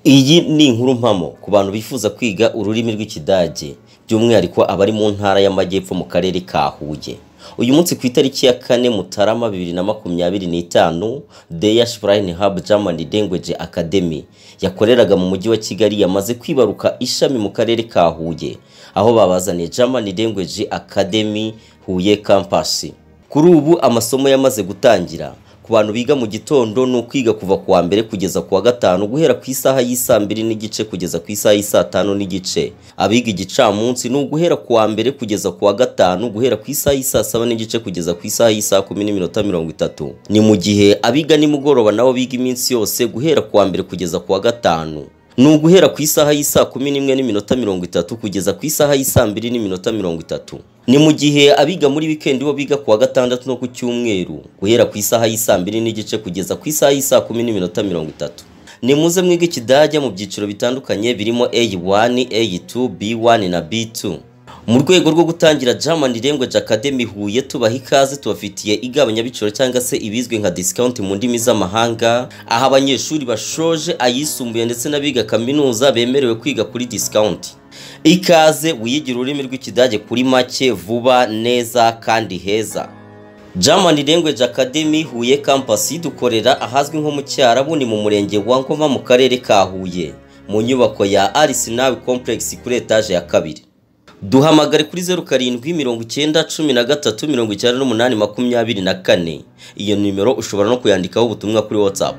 Iyi ni inkuru mpamo ku bantu bifuza kwiga ururimi rw'Ikidage by'umwihariko abari mu ntara y'Amajyepfo mu karere ka Huye. Uyu munsi ku itariki ya 4 Mutarama 2025 Der Sprachenhub German Language Academy yakoreraga mu mujyi wa Kigali yamaze kwibaruka ishami mu karere ka Huye aho babazaniye German Language Academy Huye Campus. Kuri ubu amasomo yamaze gutangira. Ku bantu biga mu gitondo no kwiga kuva kuwa mbere kugeza kuwa gatanu guhera ku isaha y'isa 2 n'igice kugeza ku isaha y'isa 5 n'igice. Abiga igicamunsi no guhera kuwa mbere kugeza kuwa gatanu guhera ku isaha y'isa 7 n'igice kugeza ku isaha y'isa 10:30. Ni mu gihe abiga nimugoroba nabo biga iminsi yose guhera kuwa mbere kugeza kuwa gatanu. No guhera ku isaha y'isa 11:30 kugeza ku isaha y'isa 2:30. Ni mu gihe abiga muri weekend bo biga kuwa gatandatu no ku cyumweru guhera ku isaha y'isa 2 n'igice kugeza ku isaha y'isa 10:30. Ni muze mwiga Ikidage mu byiciro bitandukanye birimo A1, A2, B1 na B2. Mu rwego rwo gutangira German Language Academy Huye tubaha ikaze tubafitiye igabanyabiciro cyangwa se ibizwe nka discount mu ndimi z'amahanga, aho abanyeshuri bashoje ayisumbuye ndetse n'abiga kaminuza bemerewe kwiga kuri discount. Ikaze wiyigira ururimi rw'Ikidage kuri make, vuba, neza kandi heza. German Language Academy Huye Campus dukorera ahazwi nko mu Cyarabu, ni mu murenge wa Ngoma mu karere ka Huye mu nyubako ya Arsenal Complex kuri etage ya 2. Duhamagare kuri 0790939824. Iyo nimero ushobora no kuyandikaho ubutumwa kuri WhatsApp.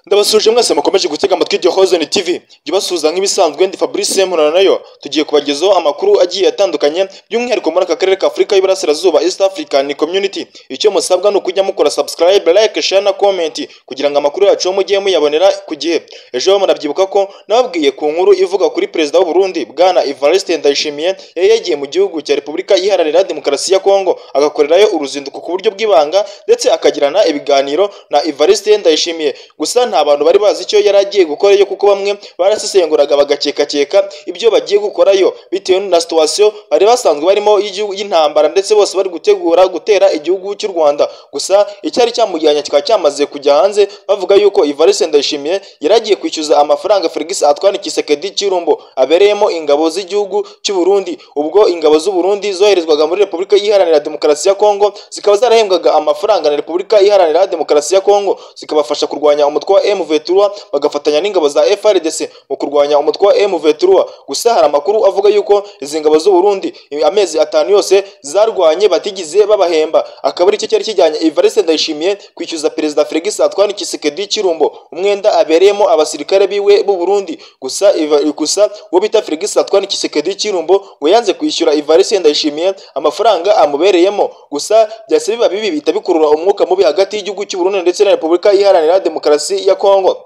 Ndabasuje mwese mukomeje gutega amatwi Radio Horizon TV. Gibasuza nk'ibisanzwe ndi Fabrice Murana nayo tugiye kubagezaho amakuru agiye atandukanye by'umwihariko muri aka karere ka Afrika y'Iburasirazuba, East African Community. Icyo musabwa no kujya mukora subscribe, like, share na comment kugira ngo amakuru yacu mugiye muyabonera ku gihe. Ejo murabyibuka ko nababwiye ku nkuru ivuga kuri Perezida w'u Burundi Bwana Evariste Ndayishimiye yagiye mu gihugu cya Repubulika Iharanira Demokarasi ya Kongo agakorerayo uruzinduko ku buryo bw'ibanga ndetse akagirana ibiganiro na Evariste Ndayishimiye. Gusa nta abantu bari bazi icyo yaragiye gukorayo kuko bamwe barasesenguraga bagakeka ibyo bagiye gukorayo bitewe na situation bari basanzwe barimo y'intambara ndetse bose bari gutegura gutera igihugu cy'u Rwanda. Gusa icyari cyamujyanye kikaba cyamaze kujya hanze bavuga yuko Evariste Ndayishimiye yaragiye kwishyuza amafaranga Felix Antoine Tshisekedi Tshilombo abereyemo ingabo z'igihugu cy'u Burundi. Ubwo ingabo z'u Burundi zoherezwaga muri Repubulika Iharanira Demokarasi ya Kongo zikaba zarahembwaga amafaranga na Repubulika Iharanira Demokarasi ya Kongo zikabafasha kurwanya umutwe wa M23 bagafatanya n'ingabo za FARDC mu kurwanya umutwe wa M23. Gusa hari amakuru avuga yuko izi ngabo z'u Burundi amezi 5 yose zarwanye batigize babahemba, akaba ari cyo cyari kijyanye Evariste Ndayishimiye kwishyuza Perezida Felix Antoine Tshisekedi Tshilombo umwenda abereyemo abasirikare biwe b'u Burundi. Gusa wo bita Felix Antoine Tshisekedi Tshilombo ngo yanze kwishyura Evariste Ndayishimiye amafaranga amubereyemo. Gusa byase biba bibi bitabikurura umwuka mubi hagati y'igihugu cy'u Burundi ndetse na Repubulika Iharanira Demokarasi ya Kongo,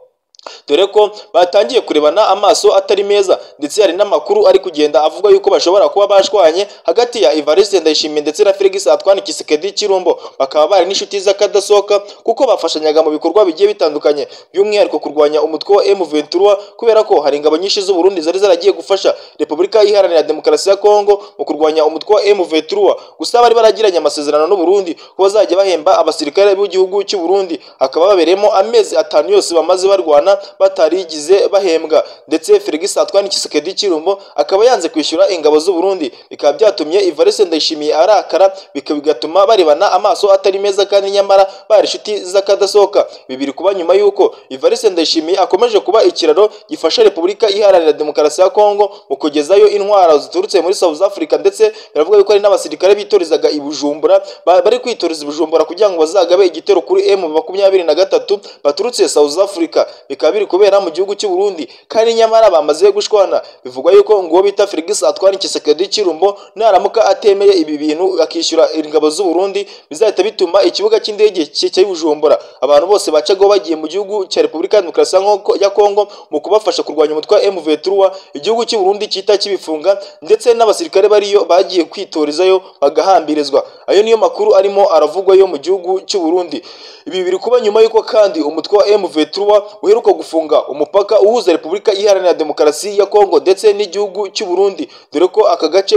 dore ko batangiye kurebana amaso atari meza ndetse hari n'amakuru ari kugenda avuga yuko bashobora kuba bashwanye hagati ya Evariste Ndayishimiye ndetse na Felix Antoine Tshisekedi Tshilombo. Bakaba bari n'inshuti z'akadasohoka kuko bafashanyaga mu bikorwa bigiye bitandukanye by'umwihariko kurwanya umutwe wa M23, kubera ko hari ingabo nyinshi z'u Burundi zari zaragiye gufasha Repubulika Iharanira Demokarasi ya Kongo mu kurwanya umutwe wa M23. Gusa bari baragiranye amasezerano n'u Burundi ko bazajya bahemba abasirikare b'igihugu cy'u Burundi, akaba babereyemo amezi 5 yose bamaze barwana batarigize bahembwa. Ndetse Felix Antoine Tshisekedi Tshilombo akaba yanze kwishyura ingabo z'u Burundi, bikaba byatumye Evariste Ndayishimiye arakara bigatuma barebana amaso atari meza kandi nyamara bari inshuti z'akadasohoka. Bibiri kuba nyuma yuko Evariste Ndayishimiye akomeje kuba ikiraro gifasha Repubulika Iharanira Demokarasi ya Kongo mu kugezayo intwaro ziturutse muri South Africa, ndetse biravuga yuko ari n'abasirikare bitorizaga i Bujumbura bari kwitoriza i Bujumbura kugira ngo bazagabe igitero kuri M23 baturutse South Africa. Bikaba biri kubera mu gihugu cy'u Burundi kandi nyamara bamaze gushwana. Bivugwa yuko ngo bita Felix Antoine Tshisekedi Tshilombo naramuka atemeye ibi bintu akishyura ingabo z'u Burundi bizahita bituma ikibuga cy'indege cy'i Bujumbura abantu bose bacagaho bagiye mu gihugu cya Repubulika Demokarasi ya Kongo mu kubafasha kurwanya umutwe wa M23, igihugu cy'u Burundi cyita kibifunga ndetse n'abasirikare bariyo bagiye kwitorizayo bagahambirizwa. Ayo niyo makuru arimo aravugwa yo mu gihugu cy'u Burundi. Ibi biri kuba nyuma yuko kandi umutwe wa M23 uheruka gufunga umupaka uhuza Repubulika Iharanira Demokarasi ya Kongo ndetse n'igihugu cy'u Burundi, dore ko aka gace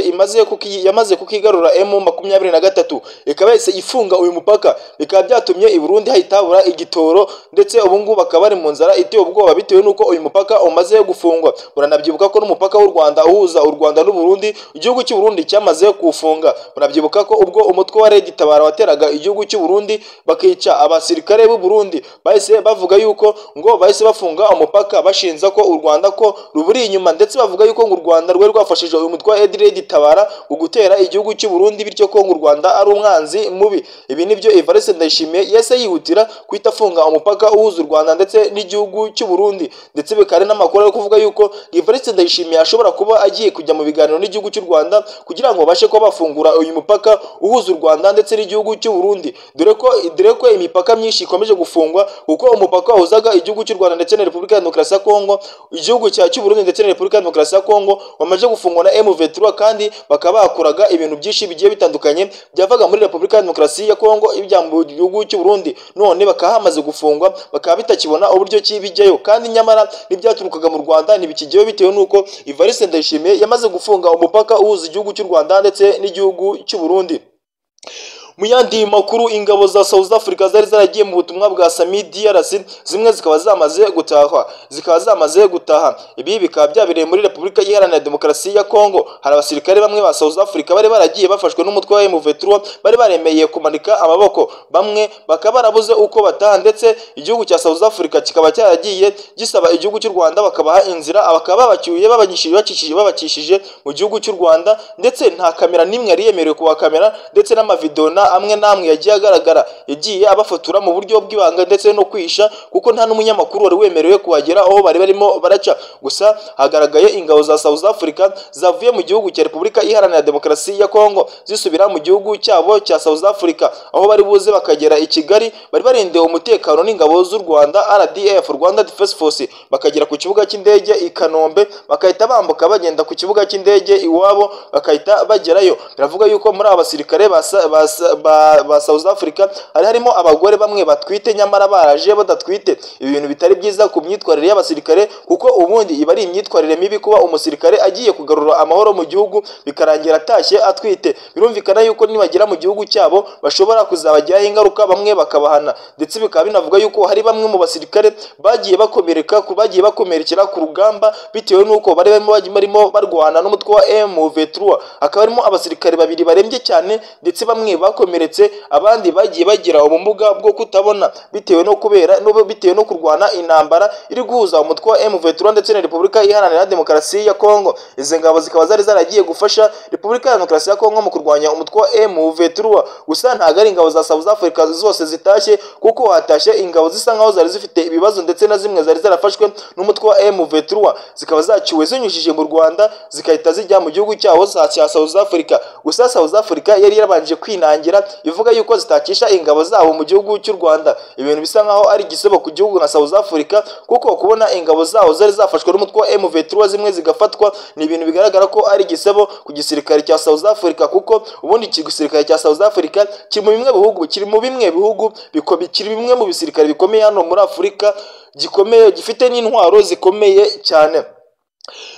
yamaze kukigarura M23, ikaba yahise ifunga uyu mupaka, bikaba byatumye i Burundi hahita habura igitoro, ndetse ubu ngubu bakaba bari mu nzara iteye ubwoba bitewe n'uko uyu mupaka umaze gufungwa. Muranabyibuka ko n'umupaka w'u Rwanda uhuza u Rwanda n'u Burundi, igihugu cy'u Burundi cyamaze kuwufunga. Muranabyibuka ko ubwo umutwe wa Red Tabara wateraga igihugu cy'u Burundi bakica abasirikare b'u Burundi, bahise bavuga yuko ngo bahise bafunga umupaka bashinza ko u Rwanda ko ruburi inyuma, ndetse bavuga yuko ngo u Rwanda rwari rwafashije uyu mutwe wa Red Tabara gutera igihugu cy'u Burundi, bityo ko ngo u Rwanda ari umwanzi mubi. Ibi nibyo Evariste Ndayishimiye yese yihutira kwita afunga umupaka uhuza u Rwanda ndetse n'igihugu cy'u Burundi, ndetse bikari n'amakuru yo kuvuga yuko Evariste Ndayishimiye ashobora kuba agiye kujya mu biganiro n'igihugu cy'u Rwanda kugira ngo babashe kuba bafungura uyu mupaka uhuza u Rwanda ndetse n'igihugu cy'u Burundi, dore ko imipaka myinshi ikomeje gufungwa, kuko umupaka wahuzaga igihugu cy'u Rwanda ndetse na Repubulika ya Demokarasi ya Kongo, igihugu cy'u Burundi ndetse na Repubulika ya Demokarasi ya Kongo wamaze gufungwa na M23, kandi bakaba bakoraga ibintu byinshi bigiye bitandukanye byavaga muri Repubulika ya Demokarasi ya Kongo ibijya mu gihugu cy'u Burundi, none bakaba hamaze gufungwa, bakaba bitakibona uburyo ki bijyayo, kandi nyamara n'ibyaturukaga mu Rwanda ntibikijyayo bitewe n'uko Evariste Ndayishimiye yamaze gufunga umupaka uhuza igihugu cy'u Rwanda ndetse n'igihugu cy'u Burundi. Mu yandi makuru, ingabo za South Africa zari zaragiye mu butumwa bwa Sami DRC, zimwe zikaba zamaze gutaha. Ibi bikaba byabereye muri Repubulika Iharanira Demokarasi ya Kongo. Hari abasirikare bamwe ba South Africa bari baragiye bafashwe n'umutwe wa M23, bari baremeye kumanika amaboko, bamwe bakaba barabuze uko bataha, ndetse igihugu cya South Africa kikaba cyaragiye gisaba igihugu cy'u Rwanda bakabaha inzira, bakaba babacyuye babakishije mu gihugu cy'u Rwanda, ndetse nta kamera n'imwe yari yemerewe kubakamera, ndetse n'amavideo amwe namwe yagiye agaragara yagiye abafotora mu buryo bw'ibanga ndetse no kwisha, kuko nta n'umunyamakuru wari wemerewe kuhagera aho bari barimo baraca. Gusa hagaragaye ingabo za South Africa zavuye mu gihugu cya Repubulika Iharanira Demokarasi ya Kongo zisubira mu gihugu cyabo cya South Africa, aho bari buze bakagera i Kigali, bari barindewe umutekano n'ingabo z'u Rwanda RDF, Rwanda Defense Force, bakagera ku kibuga cy'indege i Kanombe, bakahita bambuka bagenda ku kibuga cy'indege iwabo, bakahita bagerayo. Biravuga yuko muri aba basirikare ba South Africa harimo abagore bamwe batwite nyamara baraje badatwite. Ibi bintu bitari byiza ku myitwarire y'abasirikare, kuko ubundi iba ari imyitwarire mibi kuba umusirikare agiye kugarura amahoro mu gihugu bikarangira atashye atwite. Birumvikana yuko nibagera mu gihugu cyabo bashobora kuzabagiraho ingaruka, bamwe bakabahana, ndetse bikaba binavuga yuko hari bamwe mu basirikare bagiye bakomerekera ku rugamba bitewe n'uko bari barimo barwana n'umutwe wa M23. Akaba harimo abasirikare babiri barembye cyane, ndetse bamwe bakomeretse, abandi bagiye bagira ubumuga bwo kutabona bitewe no kurwana intambara iri guhuza umutwe wa M23 ndetse na Repubulika Iharanira Demokarasi ya Kongo. Izi ngabo zikaba zaragiye gufasha Repubulika ya Demokarasi ya Kongo mu kurwanya umutwe wa M23. Gusa ntago ari ingabo za South Africa zose zitashye, kuko hatashye ingabo zisa nkaho zari zifite ibibazo, ndetse na zimwe zari zarafashwe n'umutwe wa M23, zikaba zaciwe zinyujije mu Rwanda, zikahita zijya mu gihugu cyaho cya South Africa. Gusa South Africa yari yarabanje kwinangira ivuga yuko zitakisha ingabo zabo mu gihugu cy'u Rwanda. Ibintu bisa nkaho ari igisebo ku gihugu na South Africa, kuko kubona ingabo zabo zari zafashwe n'umutwe wa M23 zimwe zigafatwa ni ibintu bigaragara ko ari igisebo ku gisirikare cya South Africa, kuko ubundi igisirikare cya South Africa kiri mu bimwe mu bisirikare bikomeye hano muri Afurika, gikomeye, gifite n'intwaro zikomeye cyane.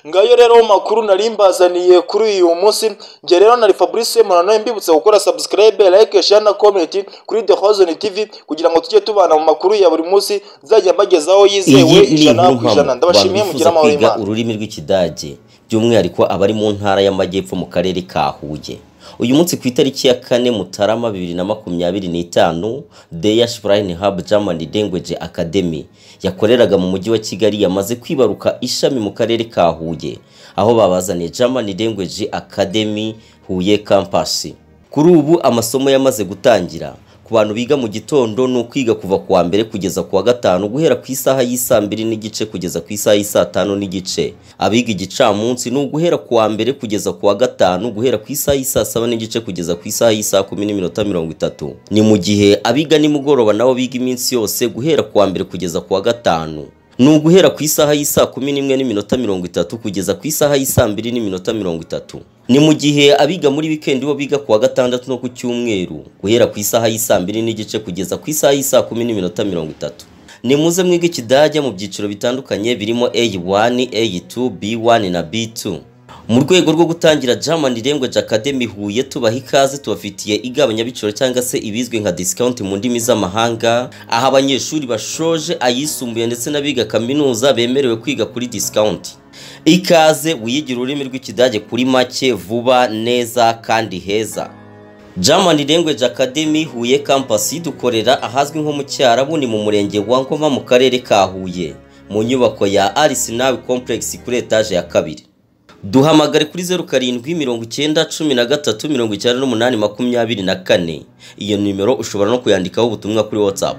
Ngayo rero makuru narimbazaniye kuri uyu munsi. Nge rero na Fabrice Murano mbibutse gukora subscribe, like, share na comment kuri The Horizon TV kugira ngo tujye tubana mu makuru ya buri munsi nzajya mbagezaho yizewe ijana ku ijana. Ndabashimiye mugira amahoro y'Imana. Ururimi rw'ikidage by'umwihariko abari mu ntara y'Amajyepfo mu karere ka Huye. Uyu munsi ku itariki ya 4 Mutarama 2025, Deya Shrine Hub German Language Academy yakoreraga mu mujyi wa Kigali yamaze kwibaruka ishami mu karere ka Huye, aho babazaniye German Language Academy Huye Campus. Kuri ubu amasomo yamaze gutangira ku bantu biga mu gitondo, no kwiga kuva kuwa mbere kugeza kuwa gatanu guhera ku isaha y'isa 2 n'igice kugeza ku isaha y'isa 5 n'igice. Abiga igicamunsi no guhera kuwa mbere kugeza kuwa gatanu guhera ku isaha y'isa 7 n'igice kugeza ku isaha y'isa 10:30. Ni mu gihe abiga nimugoroba nabo biga iminsi yose guhera kuwa mbere kugeza kuwa gatanu. Nuguhera ku isaha y'isa 11:30 kugeza ku isaha y'isa 2:30. Ni mu gihe abiga muri weekend bo biga kuwa gatandatu no ku cyumweru guhera ku isaha y'isa 2 n'igice kugeza ku isaha y'isa 10:30. Nimuze mwiga ikidage mu byiciro bitandukanye birimo A1, A2, B1 na B2. Mu rwego rwo gutangira German Language Academy Huye tubaha ikaze, tubafitiye igabanyabiciro cyangwa se ibizwe nka discount mu ndimi z'amahanga, aho abanyeshuri bashoje ayisumbuye ndetse n'abiga kaminuza bemerewe kwiga kuri discount. Ikaze wiyigira ururimi rw'ikidage kuri make, vuba, neza kandi heza. German Language Academy Huye campus dukorera ahazwi nko mu Cyarabu, ni mu murenge wa Ngoma mu karere ka Huye, mu nyubako ya Arisinawi Complex kuri etage ya 2. Duhamagare kuri 0790139824. Iyo nimero ushobora no kuyandikaho ubutumwa kuri WhatsApp.